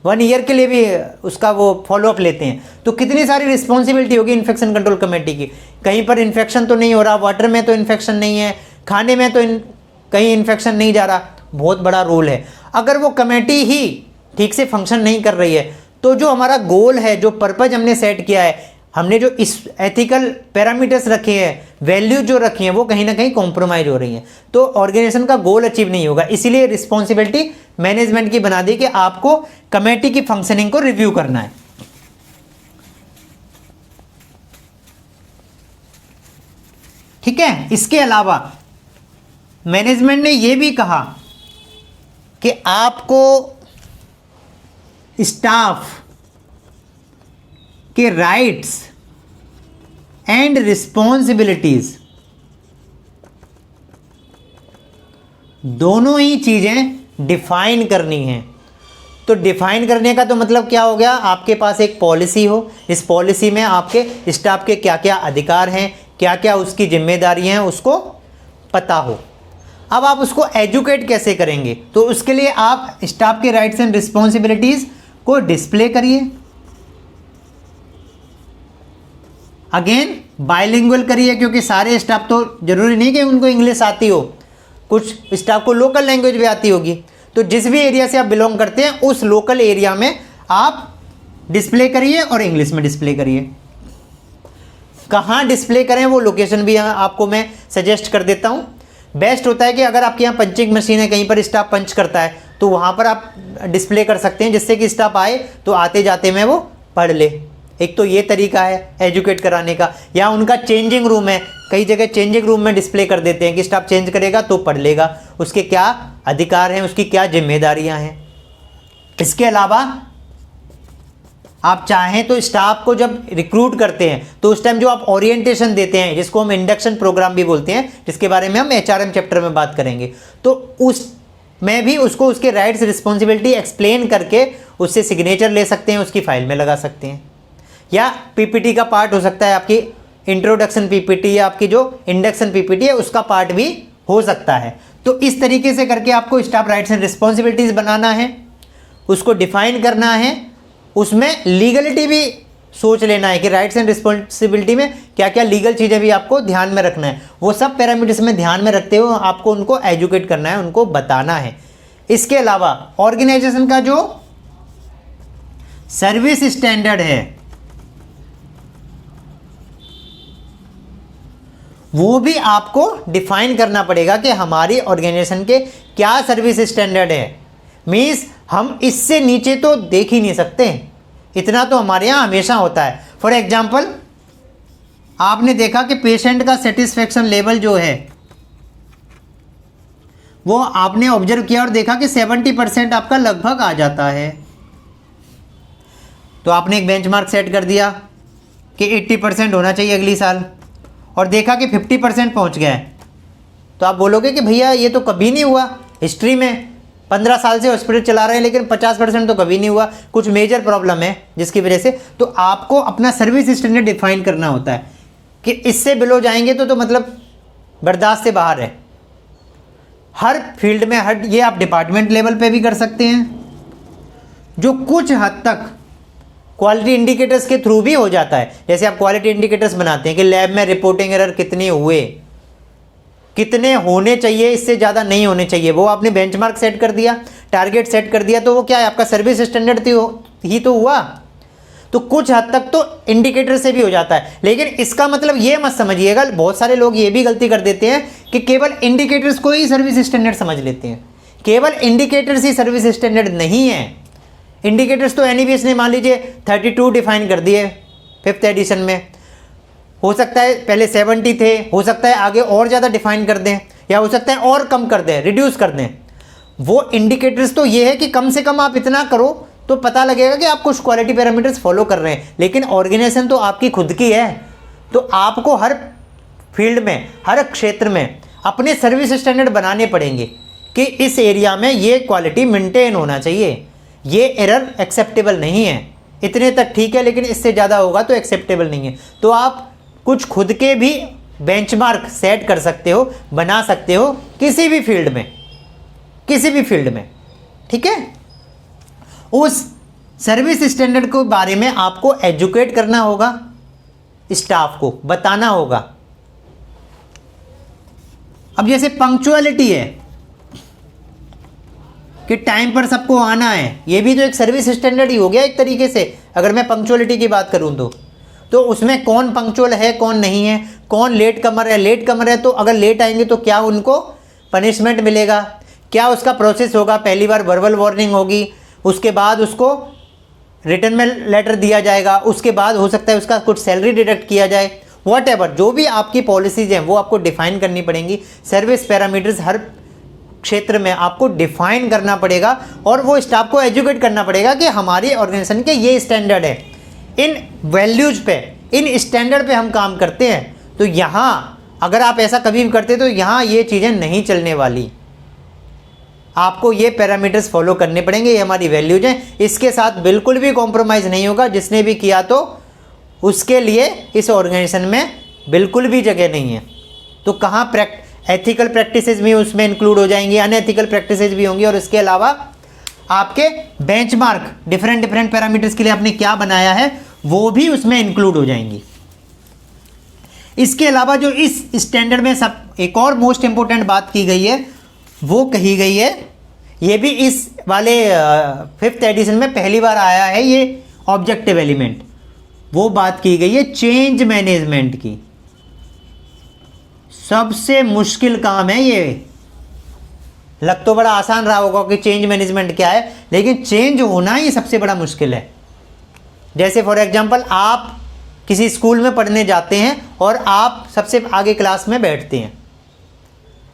1 ईयर के लिए भी उसका वो फॉलोअप लेते हैं। तो कितनी सारी रिस्पॉन्सिबिलिटी होगी इन्फेक्शन कंट्रोल कमेटी की। कहीं पर इन्फेक्शन तो नहीं हो रहा, वाटर में तो इन्फेक्शन नहीं है, खाने में तो कहीं इन्फेक्शन नहीं जा रहा, बहुत बड़ा रोल है। अगर वो कमेटी ही ठीक से फंक्शन नहीं कर रही है तो जो हमारा गोल है, जो पर्पज हमने सेट किया है, हमने जो इस एथिकल पैरामीटर्स रखे हैं, वैल्यू जो रखी हैं, वो कहीं ना कहीं कॉम्प्रोमाइज हो रही हैं, तो ऑर्गेनाइजेशन का गोल अचीव नहीं होगा। इसीलिए रिस्पॉन्सिबिलिटी मैनेजमेंट की बना दी कि आपको कमेटी की फंक्शनिंग को रिव्यू करना है। ठीक है। इसके अलावा मैनेजमेंट ने यह भी कहा कि आपको स्टाफ के राइट्स एंड रिस्पॉन्सिबिलिटीज दोनों ही चीजें डिफाइन करनी हैं। तो डिफाइन करने का तो मतलब क्या हो गया, आपके पास एक पॉलिसी हो, इस पॉलिसी में आपके स्टाफ के क्या क्या अधिकार हैं, क्या क्या उसकी जिम्मेदारियां हैं, उसको पता हो। अब आप उसको एजुकेट कैसे करेंगे, तो उसके लिए आप स्टाफ के राइट्स एंड रिस्पॉन्सिबिलिटीज को डिस्प्ले करिए। अगेन बाइलिंगुअल करिए, क्योंकि सारे स्टाफ तो जरूरी नहीं कि उनको इंग्लिश आती हो, कुछ स्टाफ को लोकल लैंग्वेज भी आती होगी। तो जिस भी एरिया से आप बिलोंग करते हैं उस लोकल एरिया में आप डिस्प्ले करिए और इंग्लिश में डिस्प्ले करिए। कहाँ डिस्प्ले करें वो लोकेशन भी यहाँ आपको मैं सजेस्ट कर देता हूँ। बेस्ट होता है कि अगर आपके यहाँ पंचिंग मशीन है, कहीं पर स्टाफ पंच करता है, तो वहाँ पर आप डिस्प्ले कर सकते हैं, जिससे कि स्टाफ आए तो आते जाते में वो पढ़ ले। एक तो ये तरीका है एजुकेट कराने का। या उनका चेंजिंग रूम है, कई जगह चेंजिंग रूम में डिस्प्ले कर देते हैं कि स्टाफ चेंज करेगा तो पढ़ लेगा, उसके क्या अधिकार हैं, उसकी क्या जिम्मेदारियां हैं। इसके अलावा आप चाहें तो स्टाफ को जब रिक्रूट करते हैं तो उस टाइम जो आप ओरिएंटेशन देते हैं, जिसको हम इंडक्शन प्रोग्राम भी बोलते हैं, जिसके बारे में हम HRM चैप्टर में बात करेंगे, तो उस में भी उसको उसके राइट्स रिस्पॉन्सिबिलिटी एक्सप्लेन करके उससे सिग्नेचर ले सकते हैं, उसकी फाइल में लगा सकते हैं। या PPT का पार्ट हो सकता है, आपकी इंट्रोडक्शन PPT या आपकी जो इंडक्शन PPT है उसका पार्ट भी हो सकता है। तो इस तरीके से करके आपको स्टाफ राइट्स एंड रिस्पॉन्सिबिलिटीज़ बनाना है, उसको डिफाइन करना है, उसमें लीगलिटी भी सोच लेना है कि राइट्स एंड रिस्पॉन्सिबिलिटी में क्या क्या लीगल चीज़ें भी आपको ध्यान में रखना है। वो सब पैरामीटर्स में ध्यान में रखते हुए आपको उनको एजुकेट करना है, उनको बताना है। इसके अलावा ऑर्गेनाइजेशन का जो सर्विस स्टैंडर्ड है वो भी आपको डिफाइन करना पड़ेगा कि हमारी ऑर्गेनाइजेशन के क्या सर्विस स्टैंडर्ड है। मीन्स हम इससे नीचे तो देख ही नहीं सकते, इतना तो हमारे यहाँ हमेशा होता है। फॉर एग्जाम्पल, आपने देखा कि पेशेंट का सेटिस्फेक्शन लेवल जो है वो आपने ऑब्जर्व किया और देखा कि 70% आपका लगभग आ जाता है, तो आपने एक बेंचमार्क सेट कर दिया कि 80% होना चाहिए अगली साल, और देखा कि 50% पहुंच गया है, तो आप बोलोगे कि भैया ये तो कभी नहीं हुआ हिस्ट्री में, 15 साल से हॉस्पिटल चला रहे हैं लेकिन 50% तो कभी नहीं हुआ, कुछ मेजर प्रॉब्लम है जिसकी वजह से। तो आपको अपना सर्विस स्टैंडर्ड डिफाइन करना होता है कि इससे बिलो जाएंगे तो मतलब बर्दाश्त से बाहर है। हर फील्ड में ये आप डिपार्टमेंट लेवल पे भी कर सकते हैं, जो कुछ हद तक क्वालिटी इंडिकेटर्स के थ्रू भी हो जाता है। जैसे आप क्वालिटी इंडिकेटर्स बनाते हैं कि लैब में रिपोर्टिंग एरर कितने हुए, कितने होने चाहिए, इससे ज़्यादा नहीं होने चाहिए, वो आपने बेंचमार्क सेट कर दिया, टारगेट सेट कर दिया, तो वो क्या है, आपका सर्विस स्टैंडर्ड ही तो हुआ। तो कुछ हद तक तो इंडिकेटर से भी हो जाता है। लेकिन इसका मतलब ये मत समझिएगा, बहुत सारे लोग ये भी गलती कर देते हैं कि केवल इंडिकेटर्स को ही सर्विस स्टैंडर्ड समझ लेते हैं। केवल इंडिकेटर्स ही सर्विस स्टैंडर्ड नहीं है। इंडिकेटर्स तो NABS ने मान लीजिए 32 डिफाइन कर दिए 5th एडिशन में, हो सकता है पहले 70 थे, हो सकता है आगे और ज़्यादा डिफाइन कर दें, या हो सकता है और कम कर दें, रिड्यूस कर दें। वो इंडिकेटर्स तो ये है कि कम से कम आप इतना करो तो पता लगेगा कि आप कुछ क्वालिटी पैरामीटर्स फॉलो कर रहे हैं। लेकिन ऑर्गेनाइजेशन तो आपकी खुद की है, तो आपको हर फील्ड में, हर क्षेत्र में अपने सर्विस स्टैंडर्ड बनाने पड़ेंगे कि इस एरिया में ये क्वालिटी मेंटेन होना चाहिए, ये एरर एक्सेप्टेबल नहीं है, इतने तक ठीक है लेकिन इससे ज़्यादा होगा तो एक्सेप्टेबल नहीं है। तो आप कुछ खुद के भी बेंचमार्क सेट कर सकते हो, बना सकते हो किसी भी फील्ड में, किसी भी फील्ड में, ठीक है। उस सर्विस स्टैंडर्ड के बारे में आपको एजुकेट करना होगा, स्टाफ को बताना होगा। अब जैसे पंक्चुअलिटी है कि टाइम पर सबको आना है, ये भी तो एक सर्विस स्टैंडर्ड ही हो गया एक तरीके से। अगर मैं पंक्चुअलिटी की बात करूं तो उसमें कौन पंक्चुअल है, कौन नहीं है, कौन लेट कमर है। लेट कमर है तो अगर लेट आएंगे तो क्या उनको पनिशमेंट मिलेगा, क्या उसका प्रोसेस होगा। पहली बार वर्बल वार्निंग होगी, उसके बाद उसको रिटर्न में लेटर दिया जाएगा, उसके बाद हो सकता है उसका कुछ सैलरी डिडक्ट किया जाए। व्हाटएवर जो भी आपकी पॉलिसीज हैं वो आपको डिफाइन करनी पड़ेंगी। सर्विस पैरामीटर्स हर क्षेत्र में आपको डिफाइन करना पड़ेगा और वो स्टाफ को एजुकेट करना पड़ेगा कि हमारी ऑर्गेनाइजेशन के ये स्टैंडर्ड है, इन वैल्यूज पे, इन स्टैंडर्ड पे हम काम करते हैं। तो यहाँ अगर आप ऐसा कभी भी करते तो यहाँ ये चीज़ें नहीं चलने वाली। आपको ये पैरामीटर्स फॉलो करने पड़ेंगे, ये हमारी वैल्यूज हैं, इसके साथ बिल्कुल भी कॉम्प्रोमाइज़ नहीं होगा। जिसने भी किया तो उसके लिए इस ऑर्गेनाइजेशन में बिल्कुल भी जगह नहीं है। तो कहाँ एथिकल प्रैक्टिसेस भी उसमें इंक्लूड हो जाएंगी, अनएथिकल प्रैक्टिसेस भी होंगी, और इसके अलावा आपके बेंचमार्क डिफरेंट पैरामीटर्स के लिए आपने क्या बनाया है वो भी उसमें इंक्लूड हो जाएंगी। इसके अलावा जो इस स्टैंडर्ड में सब एक और मोस्ट इंपॉर्टेंट बात की गई है वो कही गई है, ये भी इस वाले 5th एडिशन में पहली बार आया है, ये ऑब्जेक्टिव एलिमेंट, वो बात की गई है चेंज मैनेजमेंट की। सबसे मुश्किल काम है ये। लग तो बड़ा आसान रहा होगा कि चेंज मैनेजमेंट क्या है, लेकिन चेंज होना ही सबसे बड़ा मुश्किल है। जैसे फॉर एग्जांपल आप किसी स्कूल में पढ़ने जाते हैं और आप सबसे आगे क्लास में बैठते हैं,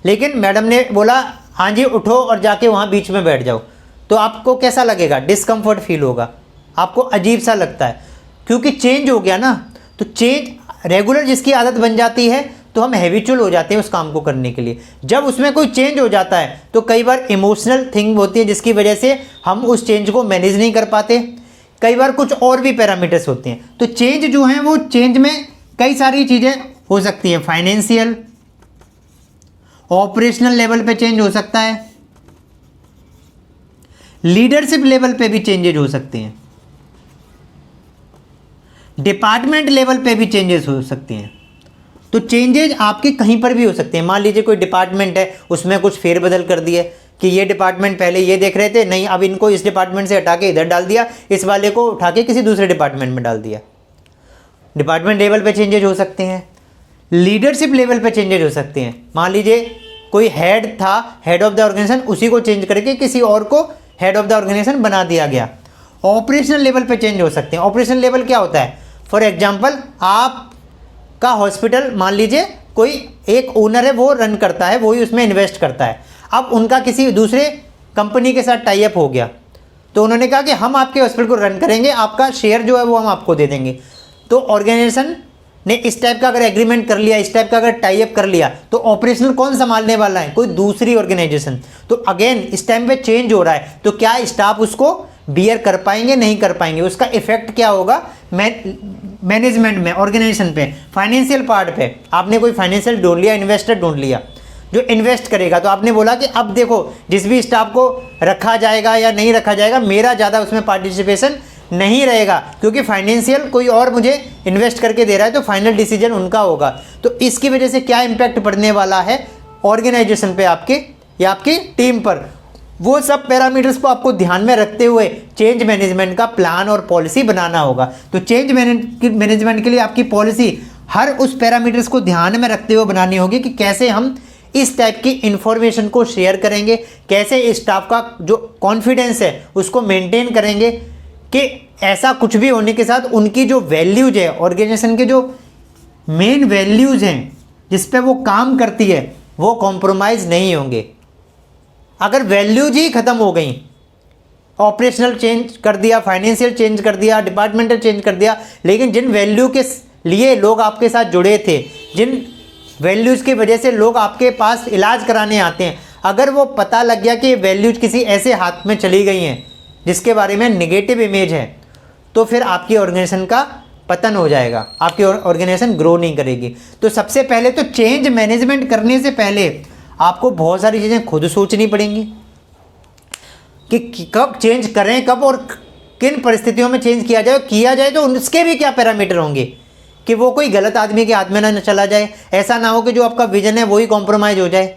लेकिन मैडम ने बोला हाँ जी उठो और जाके वहाँ बीच में बैठ जाओ, तो आपको कैसा लगेगा? डिस्कम्फर्ट फील होगा, आपको अजीब सा लगता है, क्योंकि चेंज हो गया ना। तो चेंज, रेगुलर जिसकी आदत बन जाती है तो हम हैबिचुअल हो जाते हैं उस काम को करने के लिए। जब उसमें कोई चेंज हो जाता है तो कई बार इमोशनल थिंग होती है जिसकी वजह से हम उस चेंज को मैनेज नहीं कर पाते। कई बार कुछ और भी पैरामीटर्स होते हैं। तो चेंज जो है वो चेंज में कई सारी चीज़ें हो सकती हैं। फाइनेंशियल, ऑपरेशनल लेवल पे चेंज हो सकता है, लीडरशिप लेवल पे भी चेंजेज हो सकते हैं, डिपार्टमेंट लेवल पे भी चेंजेस हो सकते हैं। तो चेंजेज आपके कहीं पर भी हो सकते हैं। मान लीजिए कोई डिपार्टमेंट है, उसमें कुछ फेरबदल कर दिए कि ये डिपार्टमेंट पहले ये देख रहे थे, नहीं अब इनको इस डिपार्टमेंट से हटा के इधर डाल दिया, इस वाले को उठा के किसी दूसरे डिपार्टमेंट में डाल दिया। डिपार्टमेंट लेवल पे चेंजेज हो सकते हैं, लीडरशिप लेवल पे चेंजेज हो सकते हैं। मान लीजिए कोई हेड था, हेड ऑफ द ऑर्गेनाइजेशन, उसी को चेंज करके किसी और को हेड ऑफ द ऑर्गेनाइजेशन बना दिया गया। ऑपरेशनल लेवल पे चेंज हो सकते हैं। ऑपरेशनल लेवल क्या होता है? फॉर एग्जाम्पल आपका हॉस्पिटल, मान लीजिए कोई एक ओनर है, वो रन करता है, वही उसमें इन्वेस्ट करता है। अब उनका किसी दूसरे कंपनी के साथ टाई अप हो गया, तो उन्होंने कहा कि हम आपके हॉस्पिटल को रन करेंगे, आपका शेयर जो है वो हम आपको दे देंगे। तो ऑर्गेनाइजेशन ने इस टाइप का अगर एग्रीमेंट कर लिया, इस टाइप का अगर टाई अप कर लिया, तो ऑपरेशनल कौन संभालने वाला है? कोई दूसरी ऑर्गेनाइजेशन। तो अगेन इस टाइम पे चेंज हो रहा है, तो क्या स्टाफ उसको बियर कर पाएंगे? नहीं कर पाएंगे। उसका इफेक्ट क्या होगा मैनेजमेंट में, ऑर्गेनाइजेशन पे, फाइनेंशियल पार्ट पे। आपने कोई फाइनेंशियल ढूंढ लिया, इन्वेस्टर ढूंढ लिया जो इन्वेस्ट करेगा, तो आपने बोला कि अब देखो जिस भी स्टाफ को रखा जाएगा या नहीं रखा जाएगा, मेरा ज़्यादा उसमें पार्टिसिपेशन नहीं रहेगा, क्योंकि फाइनेंशियल कोई और मुझे इन्वेस्ट करके दे रहा है, तो फाइनल डिसीजन उनका होगा। तो इसकी वजह से क्या इम्पैक्ट पड़ने वाला है ऑर्गेनाइजेशन पे, आपके या आपकी टीम पर, वो सब पैरामीटर्स को आपको ध्यान में रखते हुए चेंज मैनेजमेंट का प्लान और पॉलिसी बनाना होगा। तो चेंज मैनेजमेंट के लिए आपकी पॉलिसी हर उस पैरामीटर्स को ध्यान में रखते हुए बनानी होगी कि कैसे हम इस टाइप की इंफॉर्मेशन को शेयर करेंगे, कैसे स्टाफ का जो कॉन्फिडेंस है उसको मेंटेन करेंगे, कि ऐसा कुछ भी होने के साथ उनकी जो वैल्यूज है, ऑर्गेनाइजेशन के जो मेन वैल्यूज हैं जिस पे वो काम करती है, वो कॉम्प्रोमाइज़ नहीं होंगे। अगर वैल्यूज ही ख़त्म हो गई, ऑपरेशनल चेंज कर दिया, फाइनेंशियल चेंज कर दिया, डिपार्टमेंटल चेंज कर दिया, लेकिन जिन वैल्यू के लिए लोग आपके साथ जुड़े थे, जिन वैल्यूज़ की वजह से लोग आपके पास इलाज कराने आते हैं, अगर वो पता लग गया कि वैल्यूज किसी ऐसे हाथ में चली गई हैं जिसके बारे में नेगेटिव इमेज है, तो फिर आपकी ऑर्गेनाइजेशन का पतन हो जाएगा, आपकी ऑर्गेनाइजेशन ग्रो नहीं करेगी। तो सबसे पहले तो चेंज मैनेजमेंट करने से पहले आपको बहुत सारी चीज़ें खुद सोचनी पड़ेंगी कि कब चेंज करें, कब और किन परिस्थितियों में चेंज किया जाए तो उसके भी क्या पैरामीटर होंगे, कि वो कोई गलत आदमी के हाथ में ना चला जाए, ऐसा ना हो कि जो आपका विजन है वही कॉम्प्रोमाइज़ हो जाए।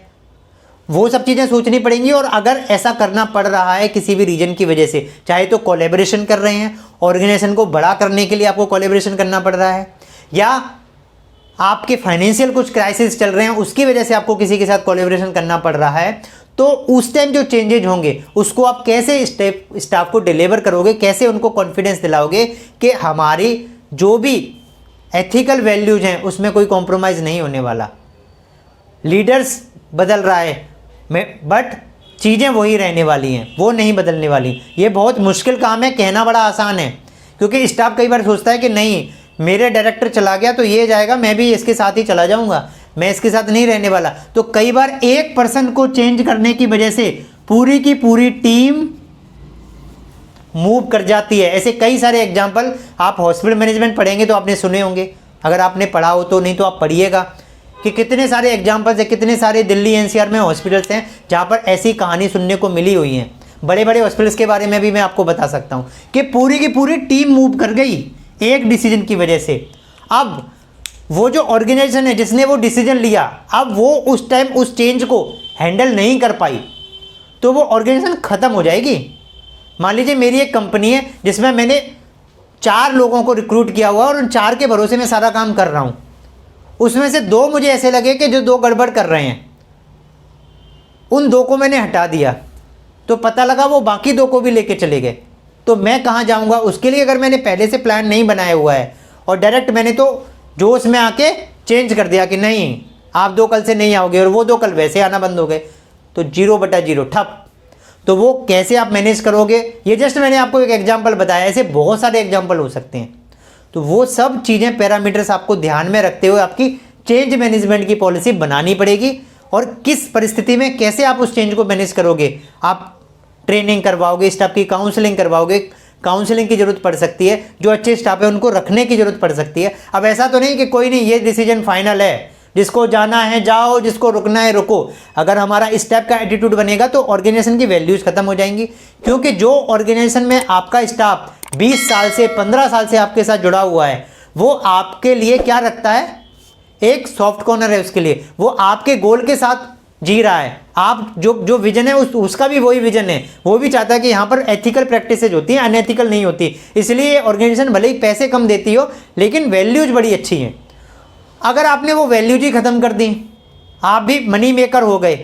वो सब चीज़ें सोचनी पड़ेंगी। और अगर ऐसा करना पड़ रहा है किसी भी रीजन की वजह से, चाहे तो कोलैबोरेशन कर रहे हैं, ऑर्गेनाइजेशन को बड़ा करने के लिए आपको कोलैबोरेशन करना पड़ रहा है, या आपके फाइनेंशियल कुछ क्राइसिस चल रहे हैं उसकी वजह से आपको किसी के साथ कोलैबोरेशन करना पड़ रहा है, तो उस टाइम जो चेंजेज होंगे उसको आप कैसे स्टाफ को डिलीवर करोगे, कैसे उनको कॉन्फिडेंस दिलाओगे कि हमारी जो भी एथिकल वैल्यूज हैं उसमें कोई कॉम्प्रोमाइज़ नहीं होने वाला। लीडर्स बदल रहा है बट चीज़ें वही रहने वाली हैं, वो नहीं बदलने वाली। ये बहुत मुश्किल काम है, कहना बड़ा आसान है, क्योंकि स्टाफ कई बार सोचता है कि नहीं मेरे डायरेक्टर चला गया तो ये जाएगा, मैं भी इसके साथ ही चला जाऊंगा, मैं इसके साथ नहीं रहने वाला। तो कई बार एक पर्सन को चेंज करने की वजह से पूरी की पूरी टीम मूव कर जाती है। ऐसे कई सारे एग्जाम्पल आप हॉस्पिटल मैनेजमेंट पढ़ेंगे तो आपने सुने होंगे, अगर आपने पढ़ा हो तो, नहीं तो आप पढ़िएगा कि कितने सारे एग्जाम्पल्स हैं, कितने सारे दिल्ली एनसीआर में हॉस्पिटल्स हैं जहाँ पर ऐसी कहानी सुनने को मिली हुई हैं। बड़े बड़े हॉस्पिटल्स के बारे में भी मैं आपको बता सकता हूँ कि पूरी की पूरी टीम मूव कर गई एक डिसीजन की वजह से। अब वो जो ऑर्गेनाइजेशन है जिसने वो डिसीजन लिया, अब वो उस टाइम उस चेंज को हैंडल नहीं कर पाई तो वो ऑर्गेनाइजेशन ख़त्म हो जाएगी। मान लीजिए मेरी एक कंपनी है जिसमें मैंने 4 लोगों को रिक्रूट किया हुआ और उन 4 के भरोसे मैं सारा काम कर रहा हूँ। उसमें से 2 मुझे ऐसे लगे कि जो 2 गड़बड़ कर रहे हैं, उन 2 को मैंने हटा दिया, तो पता लगा वो बाकी 2 को भी लेके चले गए, तो मैं कहाँ जाऊँगा? उसके लिए अगर मैंने पहले से प्लान नहीं बनाया हुआ है और डायरेक्ट मैंने तो जोश में आके चेंज कर दिया कि नहीं आप 2 कल से नहीं आओगे और वो 2 कल वैसे आना बंद हो गए, तो 0/0 ठप। तो वो कैसे आप मैनेज करोगे? ये जस्ट मैंने आपको एक एग्जांपल बताया, ऐसे बहुत सारे एग्जांपल हो सकते हैं। तो वो सब चीज़ें पैरामीटर्स आपको ध्यान में रखते हुए आपकी चेंज मैनेजमेंट की पॉलिसी बनानी पड़ेगी, और किस परिस्थिति में कैसे आप उस चेंज को मैनेज करोगे। आप ट्रेनिंग करवाओगे, स्टाफ की काउंसलिंग करवाओगे, काउंसलिंग की जरूरत पड़ सकती है, जो अच्छे स्टाफ है उनको रखने की जरूरत पड़ सकती है। अब ऐसा तो नहीं कि कोई नहीं ये डिसीजन फाइनल है, जिसको जाना है जाओ, जिसको रुकना है रुको। अगर हमारा इस टाइप का एटीट्यूड बनेगा तो ऑर्गेनाइजेशन की वैल्यूज खत्म हो जाएंगी, क्योंकि जो ऑर्गेनाइजेशन में आपका स्टाफ 20 साल से 15 साल से आपके साथ जुड़ा हुआ है, वो आपके लिए क्या रखता है? एक सॉफ्ट कॉर्नर है उसके लिए, वो आपके गोल के साथ जी रहा है। आप जो विजन है उसका भी वही विजन है, वो भी चाहता है कि यहाँ पर एथिकल प्रैक्टिसेज होती हैं, अनएथिकल नहीं होती। इसलिए ऑर्गेनाइजेशन भले ही पैसे कम देती हो लेकिन वैल्यूज बड़ी अच्छी हैं। अगर आपने वो वैल्यूज ही ख़त्म कर दी, आप भी मनी मेकर हो गए,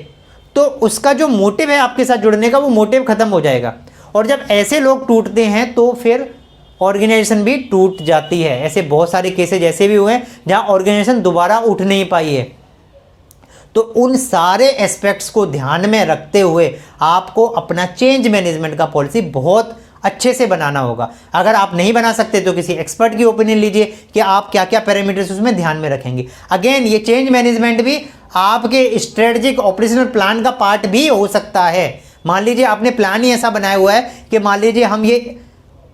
तो उसका जो मोटिव है आपके साथ जुड़ने का, वो मोटिव ख़त्म हो जाएगा। और जब ऐसे लोग टूटते हैं तो फिर ऑर्गेनाइजेशन भी टूट जाती है। ऐसे बहुत सारे केसेज ऐसे भी हुए हैं जहाँ ऑर्गेनाइजेशन दोबारा उठ नहीं पाई है। तो उन सारे एस्पेक्ट्स को ध्यान में रखते हुए आपको अपना चेंज मैनेजमेंट का पॉलिसी बहुत अच्छे से बनाना होगा। अगर आप नहीं बना सकते तो किसी एक्सपर्ट की ओपिनियन लीजिए कि आप क्या क्या पैरामीटर्स उसमें ध्यान में रखेंगे। अगेन ये चेंज मैनेजमेंट भी आपके स्ट्रेटजिक ऑपरेशनल प्लान का पार्ट भी हो सकता है। मान लीजिए आपने प्लान ही ऐसा बनाया हुआ है कि मान लीजिए हम ये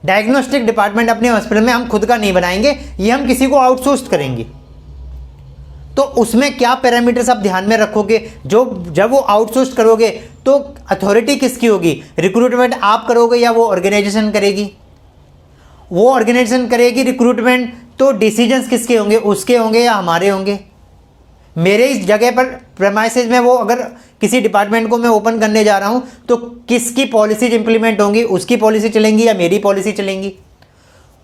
डायग्नोस्टिक डिपार्टमेंट अपने हॉस्पिटल में हम खुद का नहीं बनाएंगे, ये हम किसी को आउटसोर्स करेंगे, तो उसमें क्या पैरामीटर्स आप ध्यान में रखोगे? जब वो आउटसोर्स करोगे तो अथॉरिटी किसकी होगी? रिक्रूटमेंट आप करोगे या वो ऑर्गेनाइजेशन करेगी? वो ऑर्गेनाइजेशन करेगी रिक्रूटमेंट, तो डिसीजंस किसके होंगे? उसके होंगे या हमारे होंगे? मेरे इस जगह पर प्रेमाइसेज में वो अगर किसी डिपार्टमेंट को मैं ओपन करने जा रहा हूं तो किसकी पॉलिसीज इंप्लीमेंट होंगी? उसकी पॉलिसी चलेंगी या मेरी पॉलिसी चलेंगी?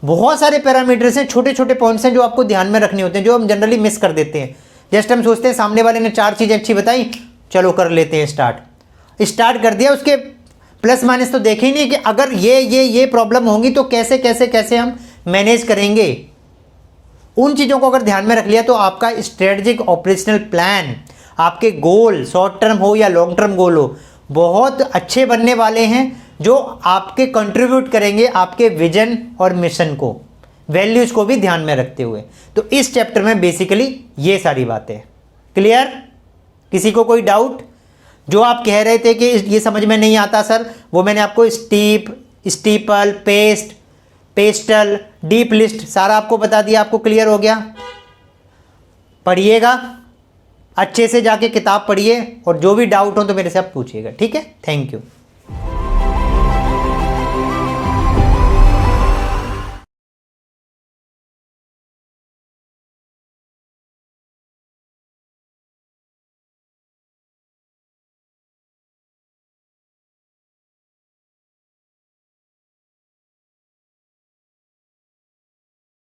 बहुत सारे पैरामीटर्स हैं, छोटे छोटे पॉइंट्स हैं जो आपको ध्यान में रखने होते हैं, जो हम जनरली मिस कर देते हैं। जस्ट हम सोचते हैं सामने वाले ने 4 चीज़ें अच्छी बताई, चलो कर लेते हैं, स्टार्ट कर दिया, उसके प्लस माइनस तो देखे ही नहीं कि अगर ये प्रॉब्लम होंगी तो कैसे कैसे कैसे हम मैनेज करेंगे। उन चीज़ों को अगर ध्यान में रख लिया तो आपका स्ट्रेटजिक ऑपरेशनल प्लान, आपके गोल शॉर्ट टर्म हो या लॉन्ग टर्म गोल हो, बहुत अच्छे बनने वाले हैं, जो आपके कंट्रीब्यूट करेंगे आपके विजन और मिशन को, वैल्यूज को भी ध्यान में रखते हुए। तो इस चैप्टर में बेसिकली ये सारी बातें क्लियर। किसी को कोई डाउट? जो आप कह रहे थे कि ये समझ में नहीं आता सर, वो मैंने आपको स्टीपल, पेस्टल, डीप लिस्ट सारा आपको बता दिया, आपको क्लियर हो गया। पढ़िएगा अच्छे से, जाके किताब पढ़िए, और जो भी डाउट हो तो मेरे से आप पूछिएगा, ठीक है। Thank you.